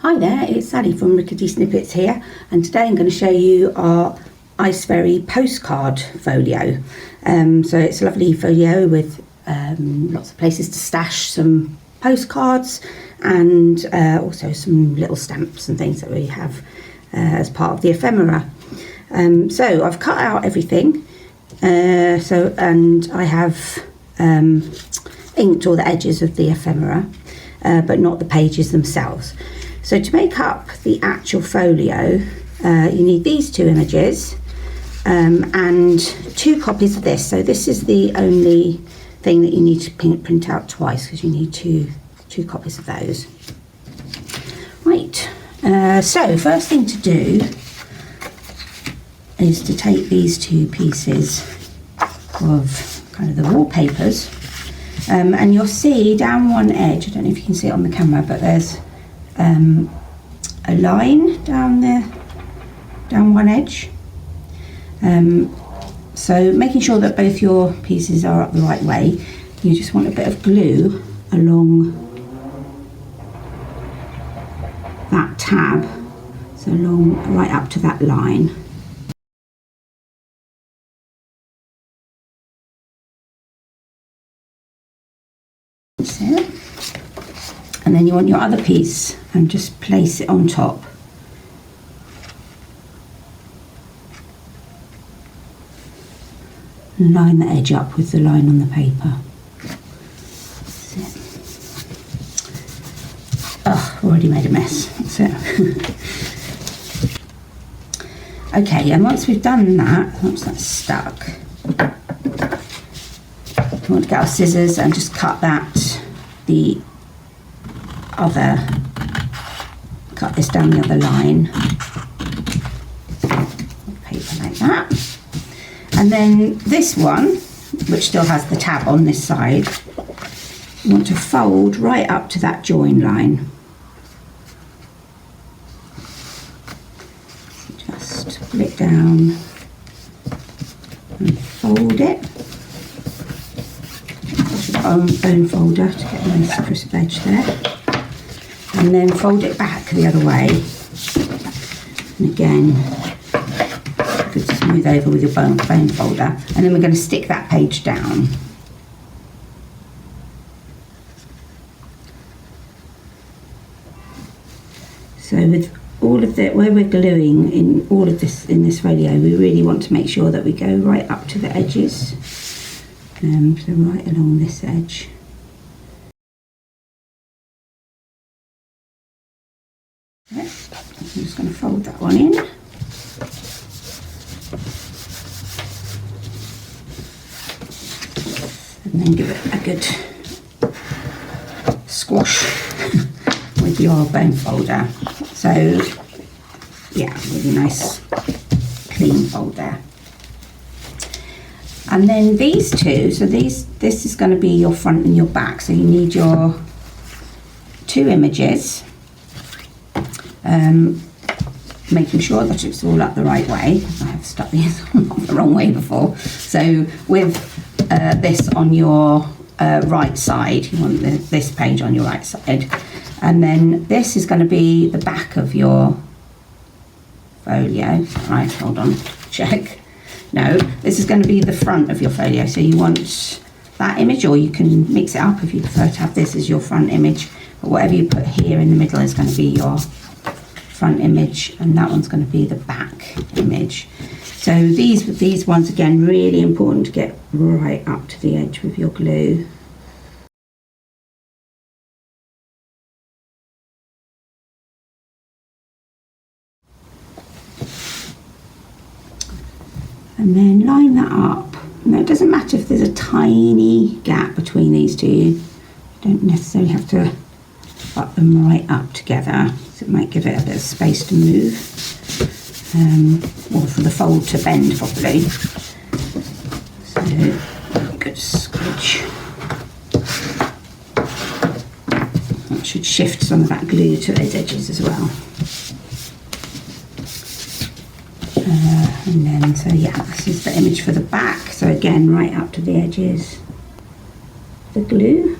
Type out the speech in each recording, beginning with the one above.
Hi there, it's Sally from Rickety Snippets here, and today I'm going to show you our Ice Fairy postcard folio. So it's a lovely folio with lots of places to stash some postcards and also some little stamps and things that we have as part of the ephemera. So I've cut out everything, and I have inked all the edges of the ephemera, but not the pages themselves. So to make up the actual folio, you need these two images and 2 copies of this. So this is the only thing that you need to print out twice, because you need two copies of those. Right, so first thing to do is to take these 2 pieces of kind of the wallpapers, and you'll see down one edge, I don't know if you can see it on the camera, but there's a line down there, down one edge. So making sure that both your pieces are up the right way, you just want a bit of glue along that tab, so along right up to that line. So, and then you want your other piece and just place it on top. And line the edge up with the line on the paper. That's it. Oh, already made a mess. That's it. Okay, and once we've done that, once that's stuck, we want to get our scissors and just cut cut this down the other line, paper like that. And then this one, which still has the tab on this side, you want to fold right up to that join line. Just pull it down and fold it. Bone folder to get a nice crisp edge there, and then fold it back the other way, and again you could smooth over with your bone folder, and then we're going to stick that page down. So with all of the, where we're gluing in all of this in this folio, we really want to make sure that we go right up to the edges. So right along this edge. Yep. I'm just going to fold that one in. And then give it a good squash with your bone folder. So yeah, really nice clean fold there. And then these two, so this is going to be your front and your back, so you need your 2 images, making sure that it's all up the right way. I have stuck these the wrong way before. So with this on your right side, you want this page on your right side, and then this is going to be the back of your folio. Right, hold on, check. No, this is going to be the front of your folio, so you want that image, or you can mix it up if you prefer to have this as your front image, but whatever you put here in the middle is going to be your front image, and that one's going to be the back image. So these ones, again, really important to get right up to the edge with your glue. And then line that up. Now it doesn't matter if there's a tiny gap between these two, you don't necessarily have to butt them right up together, so it might give it a bit of space to move, or for the fold to bend properly. So good squidge. That should shift some of that glue to those edges as well. And then, so yeah, this is the image for the back. So again, right up to the edges, the glue.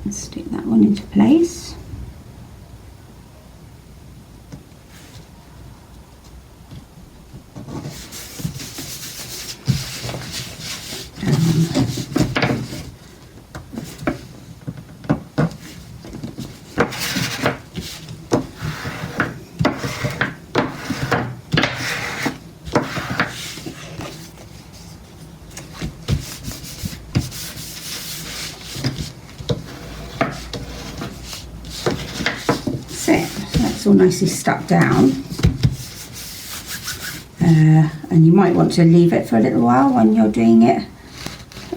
let's stick that one into place. All nicely stuck down, and you might want to leave it for a little while when you're doing it.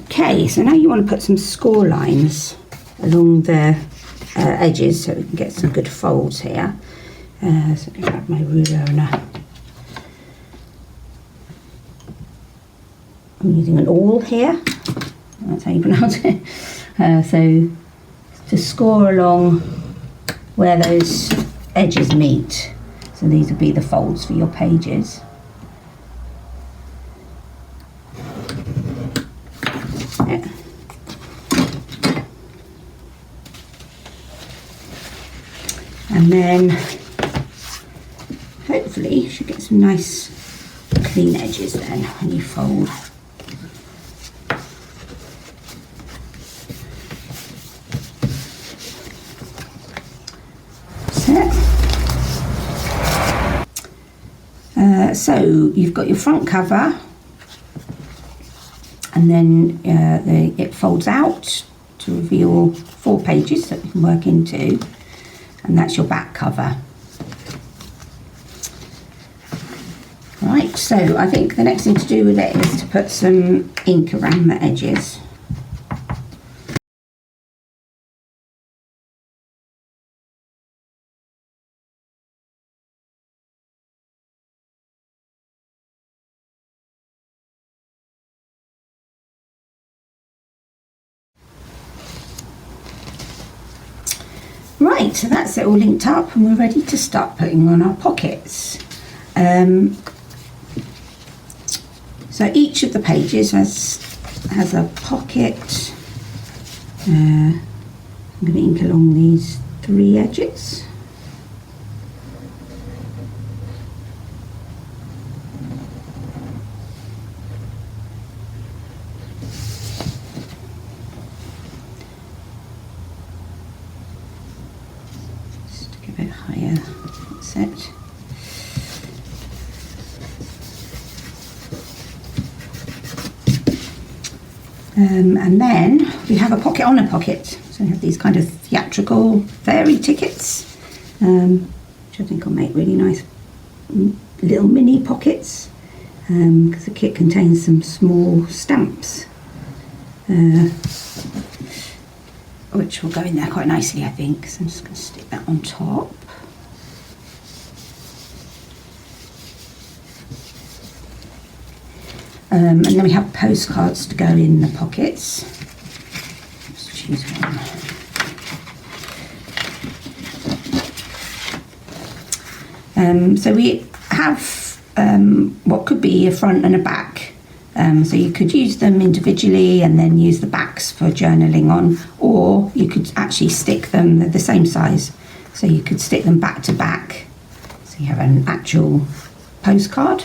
Okay, so now you want to put some score lines along the edges so we can get some good folds here. So I'm going to grab my ruler and I'm using an awl here, that's how you pronounce it. So to score along where those edges meet, so these would be the folds for your pages. Yeah. And then hopefully you should get some nice clean edges then when you fold. So you've got your front cover, and then it folds out to reveal 4 pages that you can work into, and that's your back cover. Right, so I think the next thing to do with it is to put some ink around the edges. Right, so that's it all linked up and we're ready to start putting on our pockets. So each of the pages has a pocket. I'm going to ink along these 3 edges. A bit higher, that's it. And then we have a pocket on a pocket. So we have these kind of theatrical fairy tickets, which I think will make really nice little mini pockets, because the kit contains some small stamps, which will go in there quite nicely, I think. So I'm just going to stick that on top. And then we have postcards to go in the pockets. Let's choose one. So we have what could be a front and a back. So you could use them individually and then use the backs for journaling on, or you could actually stick them, they're the same size, so you could stick them back to back, so you have an actual postcard.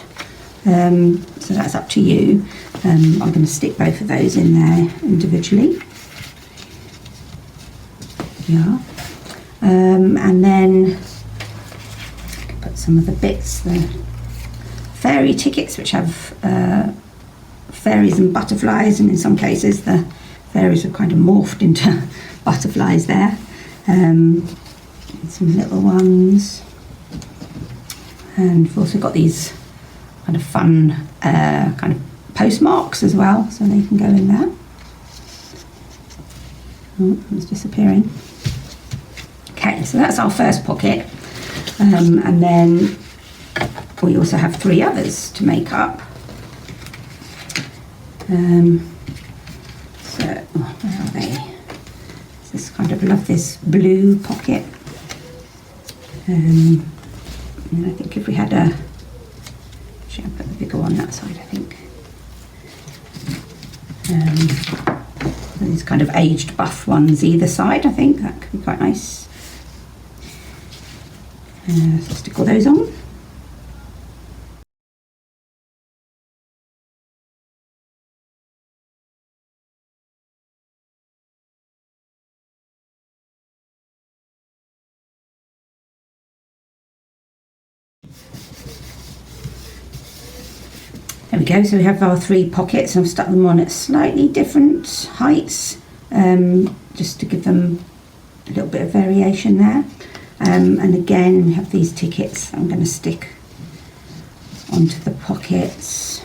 So that's up to you. I'm going to stick both of those in there individually. Yeah. And then I can put some of the bits, the fairy tickets, which have fairies and butterflies, and in some cases the fairies have kind of morphed into butterflies there. Some little ones, and we've also got these kind of fun kind of postmarks as well, so they can go in there. Oh, it's disappearing. Okay, so that's our first pocket, and then we also have 3 others to make up. So where are they? This kind of love this blue pocket, and I think if we had a, actually I'll put the bigger one that side, I think. These kind of aged buff ones either side, I think that could be quite nice. So stick all those on. There we go, so we have our 3 pockets. I've stuck them on at slightly different heights, just to give them a little bit of variation there. And again, we have these tickets I'm going to stick onto the pockets,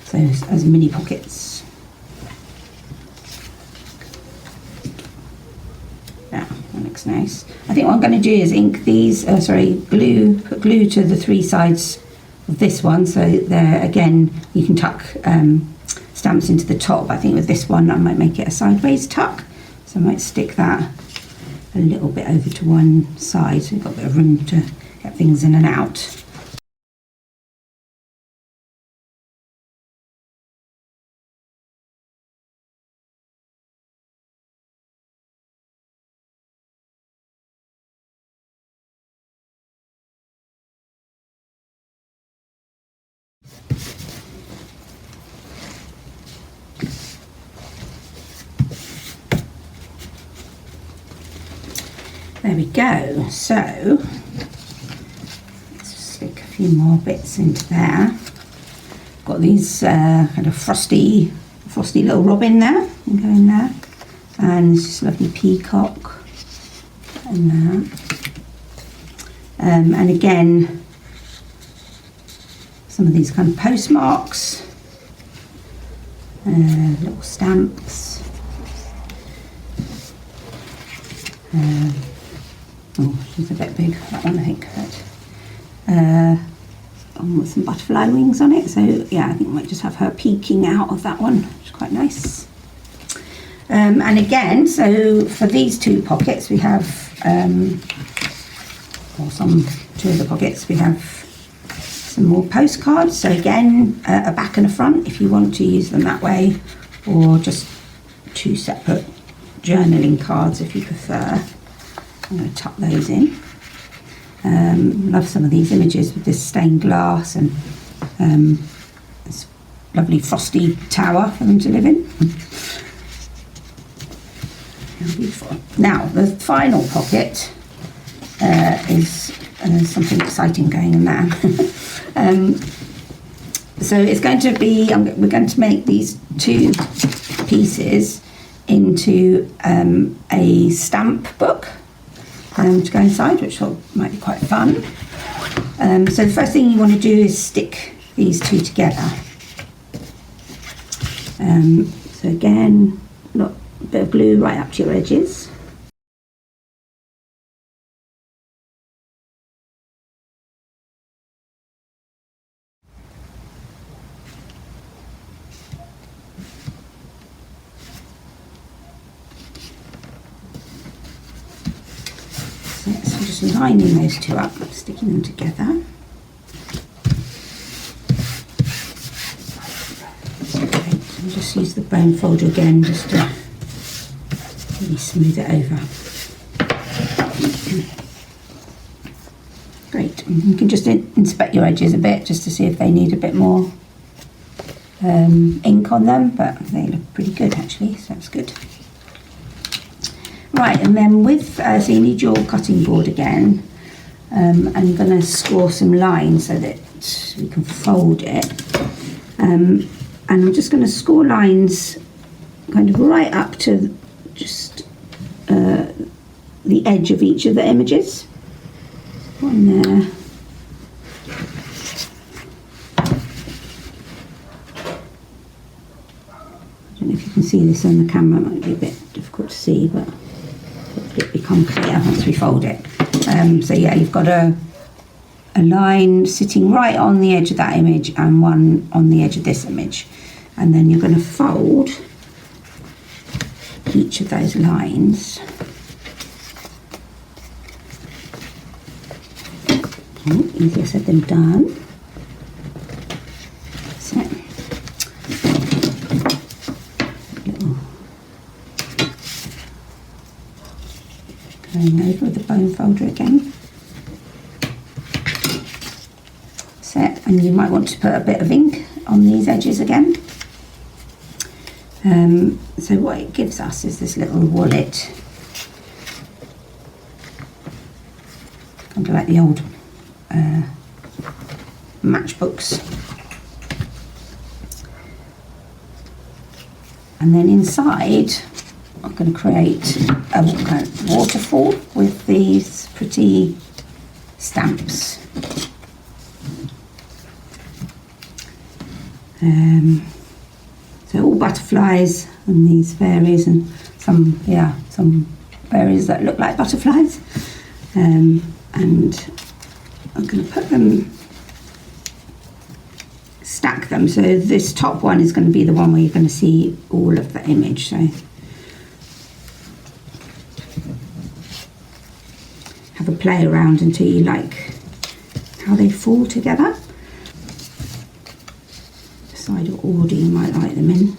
so as mini pockets. Yeah, that looks nice. I think what I'm going to do is ink these, put glue to the 3 sides of this one, so there again you can tuck stamps into the top. I think with this one I might make it a sideways tuck, so I might stick that a little bit over to one side, so we've got a bit of room to get things in and out. There we go, so let's stick a few more bits into there. Got these kind of frosty little robin there, and go in there, and this lovely peacock in there. And again, some of these kind of postmarks, little stamps. Oh, she's a bit big, that one I think, but with some butterfly wings on it, so yeah, I think I might just have her peeking out of that one, which is quite nice. And again, so for these 2 pockets we have, or 2 of the pockets, we have some more postcards, so again, a back and a front if you want to use them that way, or just 2 separate journaling cards if you prefer. I'm going to tuck those in. Love some of these images with this stained glass and this lovely frosty tower for them to live in. Beautiful. Now the final pocket is something exciting going in there. So it's going to be, we're going to make these 2 pieces into a stamp book to go inside, which might be quite fun. So the first thing you want to do is stick these 2 together. So again, look, a bit of glue right up to your edges. So I'm just lining those 2 up, sticking them together. Okay, so I'll just use the bone folder again just to really smooth it over. Great, and you can just inspect your edges a bit just to see if they need a bit more ink on them, but they look pretty good actually, so that's good. Right, and then with, so you need your cutting board again, and you're going to score some lines so that we can fold it. And I'm just going to score lines kind of right up to just the edge of each of the images. One there. I don't know if you can see this on the camera, it might be a bit difficult to see, but it become clear once we fold it. So yeah, you've got a line sitting right on the edge of that image and one on the edge of this image, and then you're going to fold each of those lines. Okay, easier said than done. So, little going over with the bone folder again. Set, and you might want to put a bit of ink on these edges again. So what it gives us is this little wallet, kind of like the old matchbooks. And then inside I'm going to create a kind of waterfall with these pretty stamps. So all butterflies and these fairies, and some fairies that look like butterflies. And I'm going to put them, stack them. So this top one is going to be the one where you're going to see all of the image. So have a play around until you like how they fall together. Decide what order you might like them in.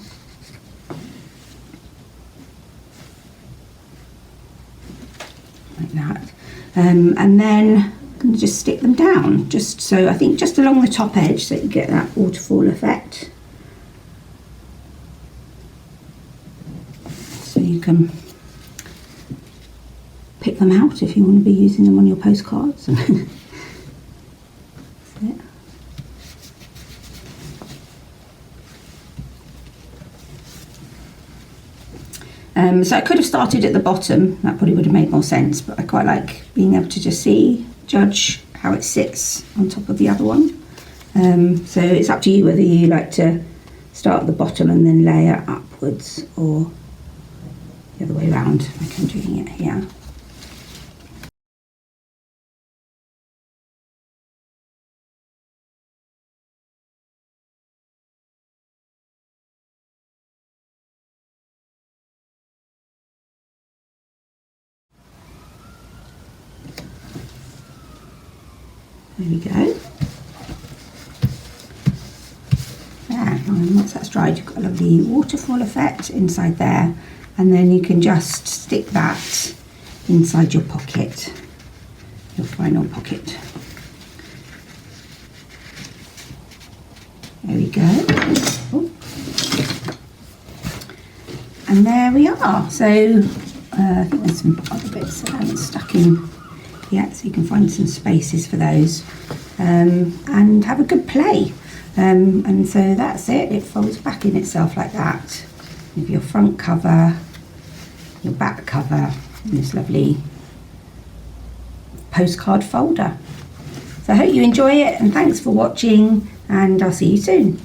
Like that. And then I'm going to just stick them down, just so, I think just along the top edge, so you get that waterfall effect. So you can pick them out if you want to be using them on your postcards. That's it. So I could have started at the bottom, that probably would have made more sense, but I quite like being able to just judge how it sits on top of the other one. So it's up to you whether you like to start at the bottom and then layer upwards, or the other way around, like I'm doing it here. There we go. And once that's dried, you've got a lovely waterfall effect inside there, and then you can just stick that inside your pocket, your final pocket. There we go. Oh. And there we are. So I think there's some other bits that I haven't stuck in yet, so you can find some spaces for those, and have a good play. And so that's it. It folds back in itself like that. With your front cover, your back cover, and this lovely postcard folder. So I hope you enjoy it, and thanks for watching, and I'll see you soon.